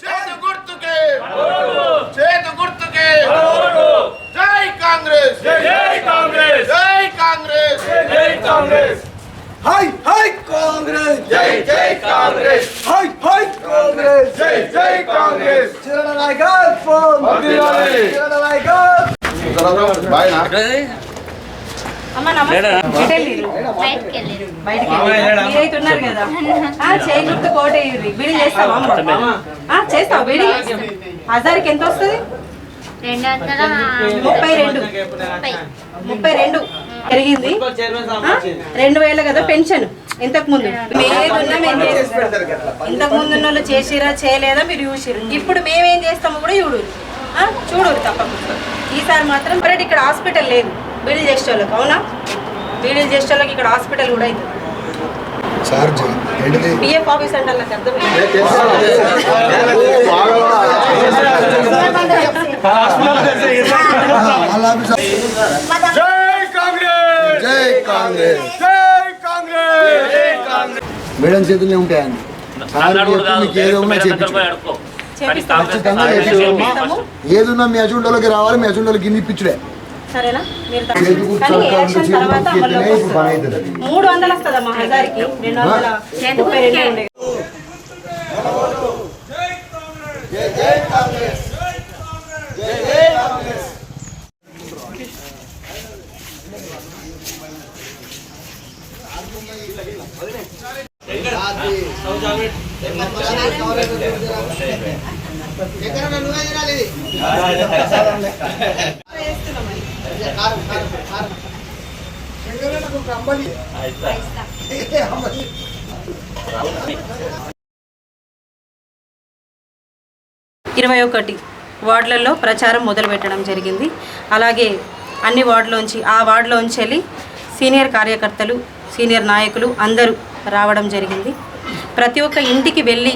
చేతు గుర్తుకే చేతు గుర్తుకే జై కాంగ్రెస్ జై కాంగ్రెస్ జై కాంగ్రెస్ జై కాంగ్రెస్ హై హై కాంగ్రెస్ జై జై కాంగ్రెస్ హై హై కాంగ్రెస్ జై జై కాంగ్రెస్ చిరణ నాయకత్వం చిరణ నాయకత్వం బాయ్నా మీరైతున్నారు కదా చేయి గుర్తు కోటేయ్యి బిడి చేస్తావా చేస్తావు బిడి హజార్కి ఎంత వస్తుంది 32 పెరిగింది 2000 కదా పెన్షన్ ఇంతకు ముందు ఇంతకు ముందు వాళ్ళు చేసిరా చేయలేదా మీరు చూసిరు ఇప్పుడు మేమేం చేస్తామో కూడా చూడరు తప్పకుండా ఈసారి మాత్రం ఇక్కడ హాస్పిటల్ లేదు బీడీలు చేసే వాళ్ళకి అవునా బీడీలు చేసే వాళ్ళకి ఇక్కడ హాస్పిటల్ కూడా అవుతుంది పిఎఫ్ ఆఫీస్ అంటే నాకు అర్థం మేడం చేతుల్లో ఉంటాయండి ఏదున్నా మీ అజెండాలోకి రావాలి మీ అజెండాలో గిన్ని ఇప్పించుడే సరేనా మీరు కానీ ఎలక్షన్ తర్వాత 300 వస్తుందమ్మా హజార్కి 232 ఉండే 21 వార్డులలో ప్రచారం మొదలు పెట్టడం జరిగింది. అలాగే అన్ని వార్డులోంచి ఆ వార్డులోంచి వెళ్ళి సీనియర్ కార్యకర్తలు సీనియర్ నాయకులు అందరూ రావడం జరిగింది. ప్రతి ఒక్క ఇంటికి వెళ్ళి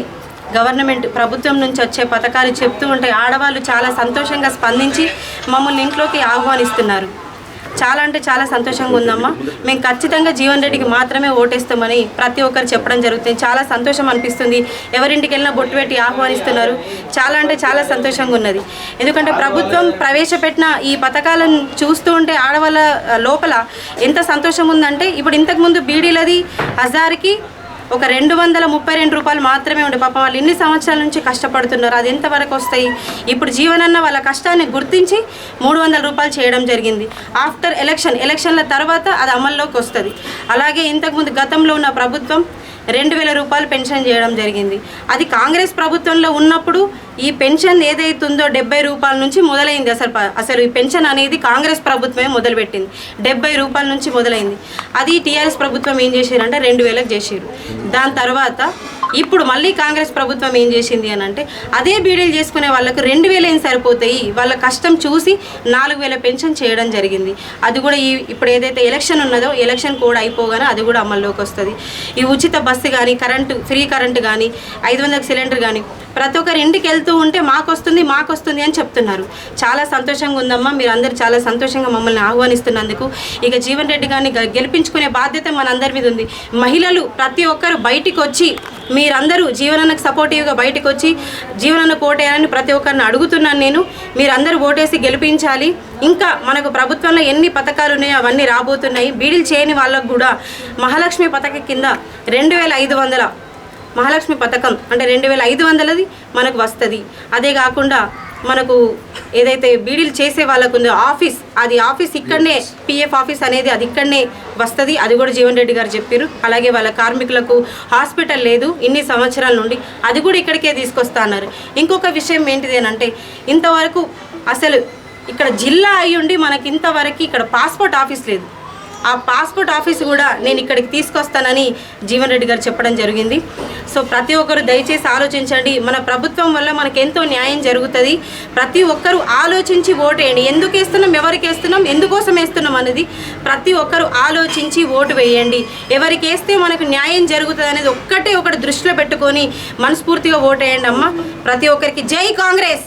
గవర్నమెంట్ ప్రభుత్వం నుంచి వచ్చే పథకాలు చెప్తూ ఉంటే ఆడవాళ్ళు చాలా సంతోషంగా స్పందించి మమ్మల్ని ఇంట్లోకి ఆహ్వానిస్తున్నారు. చాలా అంటే చాలా సంతోషంగా ఉందమ్మా. మేము ఖచ్చితంగా జీవన్ రెడ్డికి మాత్రమే ఓటేస్తామని ప్రతి ఒక్కరు చెప్పడం జరుగుతుంది. చాలా సంతోషం అనిపిస్తుంది. ఎవరింటికి వెళ్ళినా బొట్టు పెట్టి ఆహ్వానిస్తున్నారు. చాలా అంటే చాలా సంతోషంగా ఉన్నది. ఎందుకంటే ప్రభుత్వం ప్రవేశపెట్టిన ఈ పథకాలను చూస్తూ ఉంటే ఆడవాళ్ళ లోపల ఎంత సంతోషం ఉందంటే ఇప్పుడు ఇంతకుముందు బీడీలది హజార్కి ఒక 232 రూపాయలు మాత్రమే ఉండే. పాపం వాళ్ళు ఇన్ని సంవత్సరాల నుంచి కష్టపడుతున్నారు. అది ఎంతవరకు వస్తాయి? ఇప్పుడు జీవనన్న వాళ్ళ కష్టాన్ని గుర్తించి 300 రూపాయలు చేయడం జరిగింది. ఆఫ్టర్ ఎలక్షన్ల తర్వాత అది అమల్లోకి వస్తుంది. అలాగే ఇంతకుముందు గతంలో ఉన్న ప్రభుత్వం 2000 రూపాయలు పెన్షన్ చేయడం జరిగింది. అది కాంగ్రెస్ ప్రభుత్వంలో ఉన్నప్పుడు ఈ పెన్షన్ ఏదైతుందో 70 రూపాయల నుంచి మొదలైంది. అసలు ఈ పెన్షన్ అనేది కాంగ్రెస్ ప్రభుత్వమే మొదలుపెట్టింది. 70 రూపాయల నుంచి మొదలైంది. అది టీఆర్ఎస్ ప్రభుత్వం ఏం చేశారంటే 2000కి చేసారు. దాని తర్వాత ఇప్పుడు మళ్ళీ కాంగ్రెస్ ప్రభుత్వం ఏం చేసింది అని అంటే అదే బీడీలు చేసుకునే వాళ్ళకు 2000 ఏం సరిపోతాయి, వాళ్ళ కష్టం చూసి 4000 పెన్షన్ చేయడం జరిగింది. అది కూడా ఇప్పుడు ఏదైతే ఎలక్షన్ ఉన్నదో ఎలక్షన్ కూడా అయిపోగానే అది కూడా అమల్లోకి వస్తుంది. ఈ ఉచిత బస్సు కానీ ఫ్రీ కరెంటు కానీ 500 సిలిండర్ కానీ ప్రతి ఒక్కరి ఇంటికి వెళ్తూ ఉంటే మాకు వస్తుంది అని చెప్తున్నారు. చాలా సంతోషంగా ఉందమ్మా. మీరు అందరు చాలా సంతోషంగా మమ్మల్ని ఆహ్వానిస్తున్నందుకు. ఇక జీవన్ రెడ్డి గారిని గెలిపించుకునే బాధ్యత మనందరి మీద ఉంది. మహిళలు ప్రతి ఒక్కరు బయటికి వచ్చి మీరందరూ జీవనన్నకు సపోర్టివ్గా బయటకు వచ్చి జీవనన్న ఓటేయాలని ప్రతి ఒక్కరిని అడుగుతున్నాను నేను. మీరందరూ ఓటేసి గెలిపించాలి. ఇంకా మనకు ప్రభుత్వంలో ఎన్ని పథకాలు ఉన్నాయో అవన్నీ రాబోతున్నాయి. బీడీలు చేయని వాళ్ళకు కూడా మహాలక్ష్మి పథకం కింద 2500 మహాలక్ష్మి పథకం అంటే 2500ది మనకు వస్తుంది. అదే కాకుండా మనకు ఏదైతే బీడీలు చేసే వాళ్ళకు ఉందో ఆఫీస్ ఇక్కడనే పిఎఫ్ ఆఫీస్ అనేది అది ఇక్కడనే వస్తుంది. అది కూడా జీవన్ రెడ్డి గారు చెప్పారు. అలాగే వాళ్ళ కార్మికులకు హాస్పిటల్ లేదు ఇన్ని సంవత్సరాల నుండి, అది కూడా ఇక్కడికే తీసుకొస్తా అన్నారు. ఇంకొక విషయం ఏంటిది అంటే ఇంతవరకు అసలు ఇక్కడ జిల్లా అయ్యుండి మనకి ఇంతవరకు ఇక్కడ పాస్పోర్ట్ ఆఫీస్ లేదు. ఆ పాస్పోర్ట్ ఆఫీస్ కూడా నేను ఇక్కడికి తీసుకొస్తానని జీవన్ రెడ్డి గారు చెప్పడం జరిగింది. సో ప్రతి ఒక్కరు దయచేసి ఆలోచించండి. మన ప్రభుత్వం వల్ల మనకు ఎంతో న్యాయం జరుగుతుంది. ప్రతి ఒక్కరు ఆలోచించి ఓటేయండి. ఎందుకు వేస్తున్నాం, ఎవరికి వేస్తున్నాం, ఎందుకోసం వేస్తున్నాం అనేది ప్రతి ఒక్కరు ఆలోచించి ఓటు వేయండి. ఎవరికి వేస్తే మనకు న్యాయం జరుగుతుంది అనేది ఒకటి దృష్టిలో పెట్టుకొని మనస్ఫూర్తిగా ఓటేయండి అమ్మ. ప్రతి ఒక్కరికి జై కాంగ్రెస్.